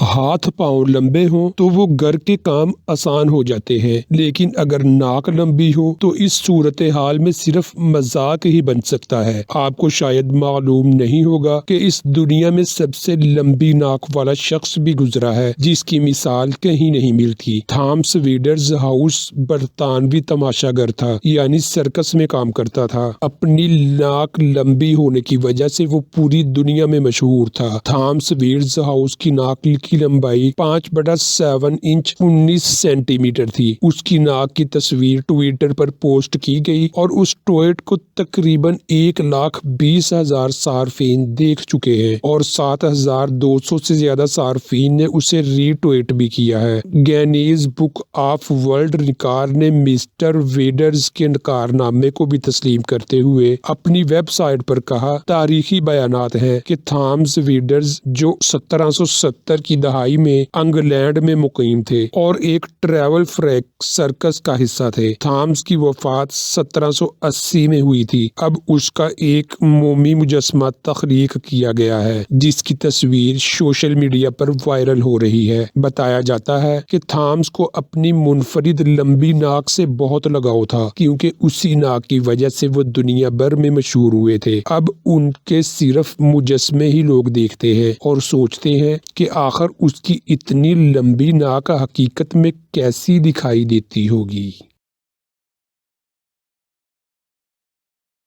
ہاتھ پاؤں لمبے ہوں تو وہ گھر کے کام آسان ہو جاتے ہیں، لیکن اگر ناک لمبی ہو تو اس صورتحال میں صرف مذاق ہی بن سکتا ہے۔ آپ کو شاید معلوم نہیں ہوگا کہ اس دنیا میں سب سے لمبی ناک والا شخص بھی گزرا ہے جس کی مثال کہیں نہیں ملتی۔ تھامس ویڈرز ہاؤس برطانوی تماشا گر تھا، یعنی سرکس میں کام کرتا تھا۔ اپنی ناک لمبی ہونے کی وجہ سے وہ پوری دنیا میں مشہور تھا۔ تھامس ویڈرز ہاؤس کی ناک کی لمبائی 5/7 انچ 19 سینٹی میٹر تھی۔ اس کی ناک کی تصویر ٹویٹر پر پوسٹ کی گئی اور اس ٹویٹ کو تقریباً 1,20,000 صارفین دیکھ چکے ہیں اور 7,200 سے زیادہ صارفین نے اسے ری ٹویٹ بھی کیا ہے۔ Guinness book of world record نے مسٹر ویڈرز کے کارنامے کو بھی تسلیم کرتے ہوئے اپنی ویب سائٹ پر کہا، تاریخی بیانات ہیں کہ تھامس ویڈرز جو 1770 کی دہائی میں انگلینڈ میں مقیم تھے اور ایک ٹریول فریک سرکس کا حصہ تھے۔ تھامس کی وفات 1780 میں ہوئی تھی۔ اب اس کا ایک مومی مجسمہ تخلیق کیا گیا ہے جس کی تصویر سوشل میڈیا پر وائرل ہو رہی ہے۔ بتایا جاتا ہے کہ تھامس کو اپنی منفرد لمبی ناک سے بہت لگاؤ تھا کیونکہ اسی ناک کی وجہ سے وہ دنیا بھر میں مشہور ہوئے تھے۔ اب ان کے صرف مجسمے ہی لوگ دیکھتے ہیں اور سوچتے ہیں کہ آخر اس کی اتنی لمبی ناک حقیقت میں کیسی دکھائی دیتی ہوگی۔